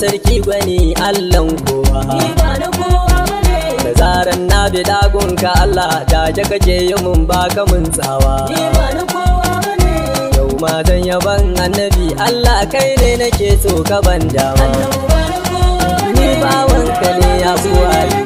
sarki gwani Allahn kowa. Ni ba na kowa bane. Da zaran na bi dagunka Allah da je kake yi mun baka mun tsawa. Ni ba na kowa bane. Yau ma zan yaban annabi Allah kai ne nake so ka ban dama. Annabi ba na kowa bane. Ni bawanka ne ya buwayi.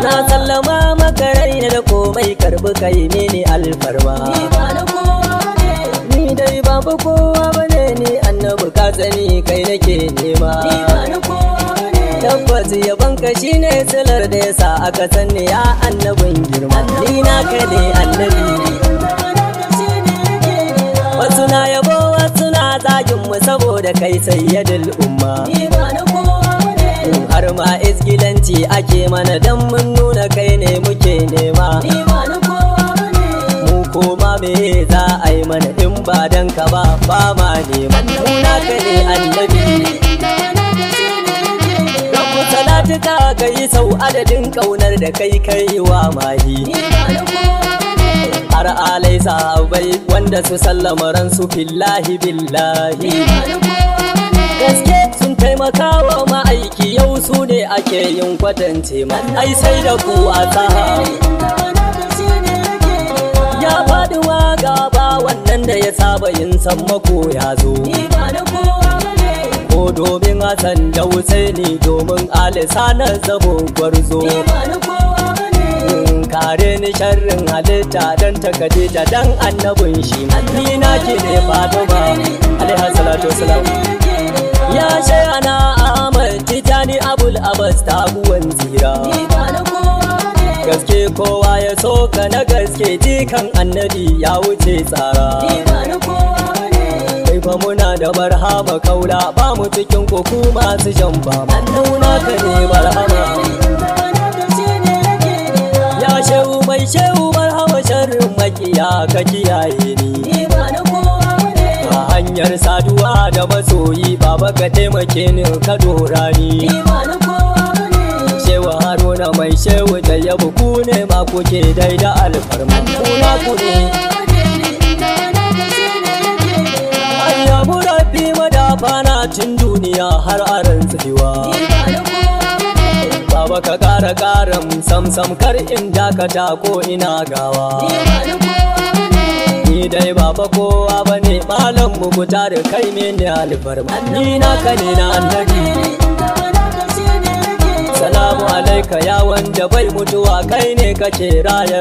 Na sallama maka raina da komai karbi kai mini alfarma. Ni ba na kowa bane. Ni dai ba kowa bane ni annabi ka sani kai nake nema. Ni ba na kowa bane. Tabbas yabanka shine silar da yasa aka sanni ya annabin girma. Ni naka ne annabi. Wasu na yabo wasu na zagin mu saboda kai sayyidul umma. Ni ba na kowa bane. Har ma isgilanci ake mana dan mun nuna kai ne muke nema. Ni ba na kowa bane. Mu koma me za a yi mana in ba dan ka ba ma nema. Mu naka ne annabi. Rabu salatuka ka yi sau adadin kaunar da kai kai wa mahi. Ni ba na kowa bane. Har alai sahabai wanda su sallama ransu fillahi billahi. Ni ba na kowa bane. Gaske sun taimaka wa ma'aiki yau su ne ake yin kwatance ma. Ai sai da ku a saha. Ya faɗi wa gaba wannan da ya saba yin sammako ya zo. Ni ba na kowa bane. Ko domin Hassan da Husaini domin Alisa na zabo gwarzo. Ni ba na kowa bane. Kare ni sharrin halitta dan takadita dan annabin shi. Ni nake ne Fatima alaihi salatu wasalam. Ya shayana Ahmad Tijani Abul Abbas taguwan zira. Ni ba na kowa bane. Gaske kowa ya soka na gaske jikan annabi ya wuce tsara. Ni ba na kowa bane. Kai fa muna da barhama kaula ba mu cikin koku masu shan fama. Nuna ka ne barhama. Ya shehu mai shehu barhama sharrin makiya ka kiyaye ni. Ni ba na kowa bane. A hanyar saduwa da masoyi baba ka taimake ni ka dora ni. Ni ba na kowa bane. Shehu Haruna mai shehu da yabu ku ne ma kuke daida alfarma. Kuna ku ne. Ayyabu rabbi madafa na cin duniya har aran tsayuwa. Ni ba na kowa bane. Baba ka kara karam sam kar in dakata ko ina gawa. Ni ba na kowa bane. Ni dai baba kowa bane malam mu guta da kai mene alfarma. Ni naka ne na annabi. Salamu alaika ya wanda bai mutuwa kai ne kake raye.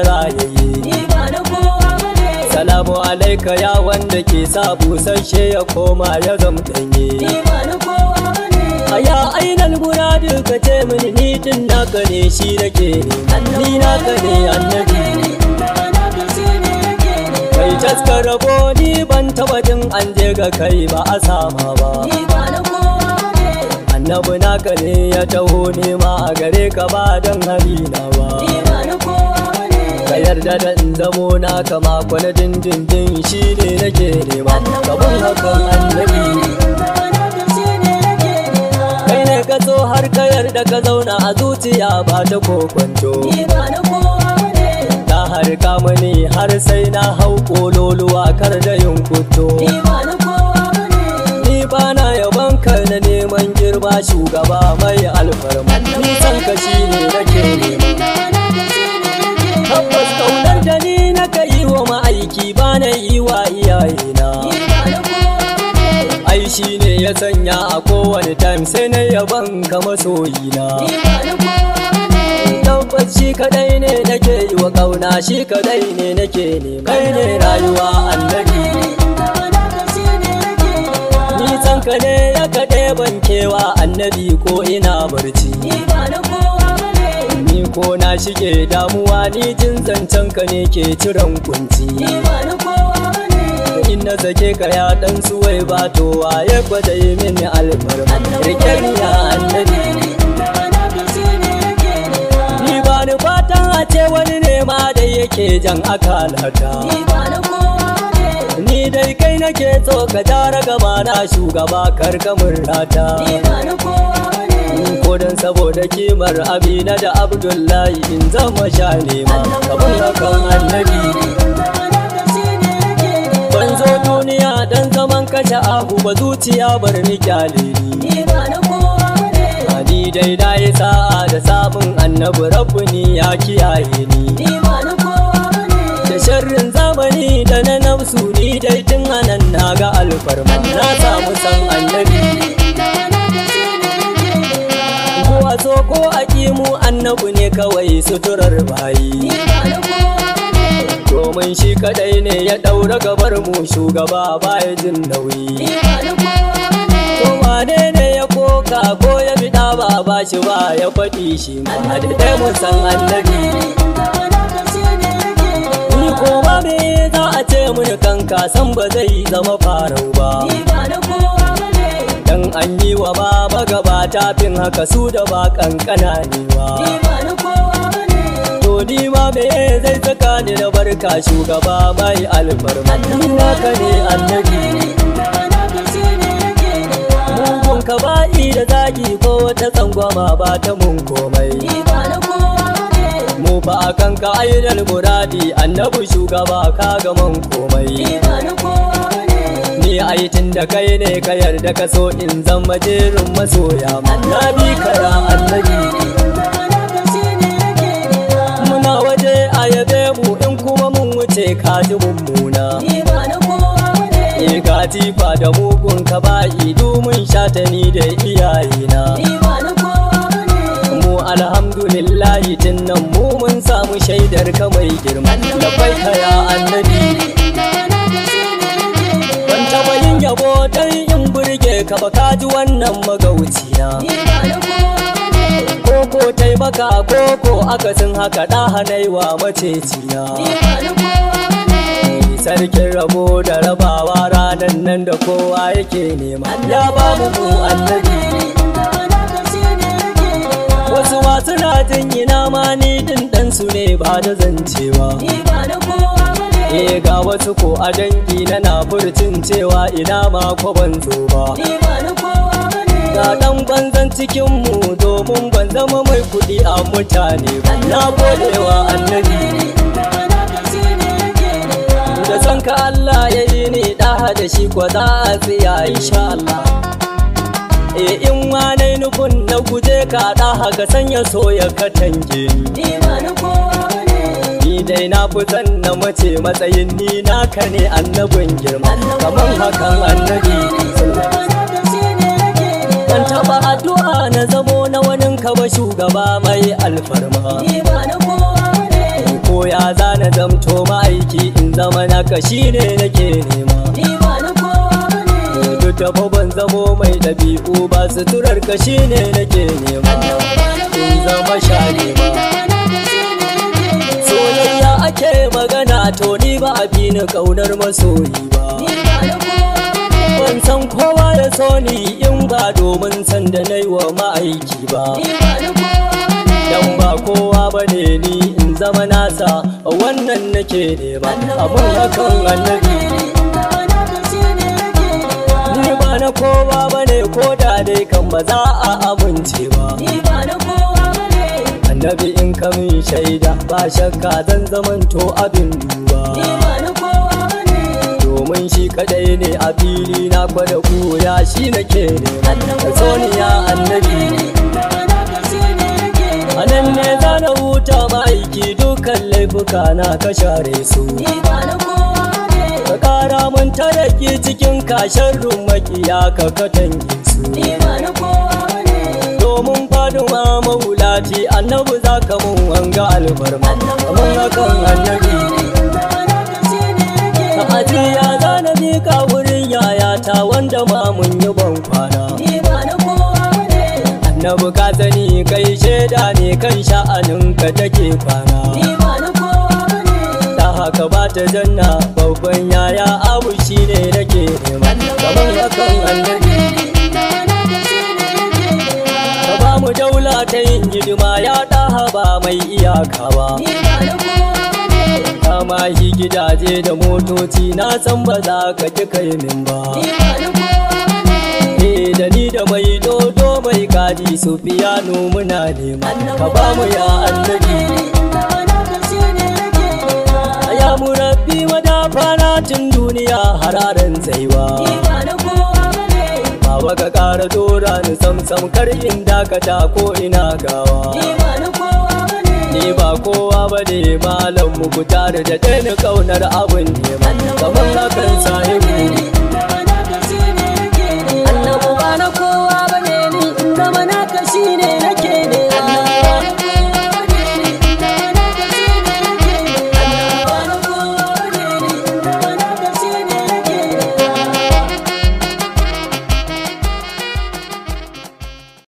Ni ba na kowa bane. Salamu alaika ya wanda ke sa busasshe ya koma ya zamtanye. Ni ba na kowa bane. Aya ainal muradu ka ce mini ni din naka ne shi nake ne. Ni naka ne annabi. Kai taskar rabo ni ban taba jin an je ga kai ba a sama ba. Ni ba na kowa bane. Annabi naka ne ya taho nema a gare ka ba don halina ba. Ni ba na kowa bane. Ka yarda da in zamo naka mako na dindindin shi ne nake nema. Kabun hakan annabi. Kai ne ka so har ka yarda ka zauna a zuciya ba ta kokwanto. Ni ba na kowa bane. Na har mani har sai na hau kololuwa kar da yin kuto. Ni ba na kowa bane. Ni ba na yaban ka na neman girma shugaba mai alfarma. Ni san ka shi ne nake nema. Tabbas kaunar da ni na ka yi wa ma'aiki ba na yi wa iyayena. Ni ba na kowa bane. Ai shi ne ya sanya a kowane time sai na yaban ka masoyina. Ni ba na kowa bane. Tabbas shi kadai ne nake yi wa kauna shi kadai ne nake nema. Kai ne rayuwa annabi. Ni san ka ne ya kaɗe ban kewa annabi ko ina barci. Ni ba na kowa bane. Ni ko na shige damuwa ni jin zancen ka ne ke ciran kunci. Ni ba na kowa bane. In na sake ka ya dan suwai ba to waye gwada yi mini alfarma. Rike ni ya annabi. Ni ba ni fatan a ce wani ne ma da yake jan akalata. Ni ba na kowa bane. Ni dai kai nake so ka jara gaba na shugaba karkamin rata. Ni ba na kowa bane. Ko dan saboda kimar Amina da Abdullahi in zama sha nema. Kabun hakan annabi. Ban zo duniya dan zaman kashe ahu ba zuciya bar ni kyale ni. Ni ba na kowa Ni dai na yi sa'a da samun annabi rabbu ni ya kiyaye ni. Ni ba na kowa bane. Da sharrin zamani da na nafsu ni dai tun anan na ga alfarma. Na samu san annabi. Ko a so ko a mu annabi ne kawai suturar bayi. Ni ba na kowa bane. Domin shi kadai ne ya ɗaura gabar mu shugaba baya jin nauyi. Ni ba na kowa bane. Ko wane ne ya koka ko ya biɗa ba shi ba ya faɗi shi ma da dai mun san annabi. Ni koma me za a ce mun kanka san ba zai zama farau ba. Ni ba na kowa bane. Dan an yi wa baba gabata fin haka su da ba kankana ne ba. Ni ba na kowa bane. To ni ma me zai saka ni da barka shugaba mai alfarma. Ni naka ne annabi. Mugun ka ba'i da zagi ko wata tsangwama ba ta mun komai. Ni ba na kowa bane. Mu fa akan ka ainihin muradi annabi shugaba ka ga man komai. Ni ba na kowa bane. Ni aitin da kai ne ka yarda ka so in zama jerin masoya. Na bi kara annabi. Muna waje a yabe mu in kuma mun wuce ka ji mummuna. Ni ba na kowa bane. Katifa da mugun ka ba'i domin shata ni da iyayena. Ni ba na kowa bane. Mu alhamdulillahi tinnan mu mun samu shaidar ka mai girma. Da bai ya annabi. Ban taɓa yin yabo dan in burge ka ba ka ji wannan magauciya. Ni ba na kowa bane. Koko taimaka koko akasin haka da hanaiwa maceciya. Ni ba na kowa bane. Sarkin rabo da rabawa ranar nan da kowa yake nema ya ba mu annabi. Wasu masu na jingina ma ni din ɗansu ne ba da zancewa. Ni ba na kowa bane. Ga wasu ko a dangi na furcin cewa ina ma ko ban zo ba. Ni ba na kowa bane. Ga ɗan banzan cikin mu domin ban zama mai kuɗi a mutane ba. Na godewa annabi. Da san ka Allah ya yi ni ɗaha da shi ko za a tsaya insha Allah. In ma nai nufin na guje ka ɗaha ka sanya so ya katange ni. Ni ba na kowa bane. Ni dai na fi san na mace matsayin ni naka ne annabin girma kamar hakan annabi. Ban taɓa addu'a na zamo na wanin ka ba shugaba mai alfarma. Ni ba na kowa bane. Ko ya zana zamto ma'aiki in zama naka shine nake nema. Ni ba na kowa bane. Duk da ban zamo mai ɗabi'u ba suturar ka shine nake nema. In zama shane ba. Soyayya ake magana to ni ba a fi ni ƙaunar masoyi ba. Ni ba na kowa bane. Ban san kowa ya so ni in ba domin san da na yi wa ma'aiki ba. Ni ba na kowa bane. Dan ba kowa bane ni in zama nasa wannan nake nema. Abun hakan annabi. Ni ba na kowa bane ko da dai kan ba za a amince ba. Ni ba na kowa bane. Annabi in ka min shaida ba shakka zan zamanto abin duba. Ni ba na kowa bane. Domin shi kadai ne a fili na kwada kuya shi nake nema. Ka so ni ya annabi. A nan ne za na huta ma'aiki dukkan laifuka na ka share su. Ni ba na kowa bane. Ka kara mun taraki cikin kashen makiya ka katange su. Ni ba na kowa bane. Domin faduma mahulati annabi za ka mun wanga alfarma. Mun hakan annabi. Ka ajiya za na mika wurin yayata wanda ma mun yi ban kwana. Ni ba na kowa bane. Annabi ka sani kai shaida ne kan sha'anin ka take kwana. Ni ba na kowa bane. Ta haka ba ta janna babban yaya abu shine nake nema. Kamar hakan annabi. Ka ba mu daula ta yin hidima ya ɗaha ba mai iyaka ba. Ni ba na kowa bane. Kama shi gidaje da motoci na san ba za ka ki kai min ba. Ni ba na kowa bane. Da ni da mai dodo mai kaji su fiyano muna nema. Ka ba mu ya annabi. Ya murabbi madafana tun duniya hararen tsaiwa. Ni ba na kowa bane. Ba baba ka ƙara dora ni samsam kar in dakata ko ina gawa Ni ba na kowa bane. ni ba kowa ba ne malam mu ku tare da ɗani ƙaunar abin nema kamar hakan sahibu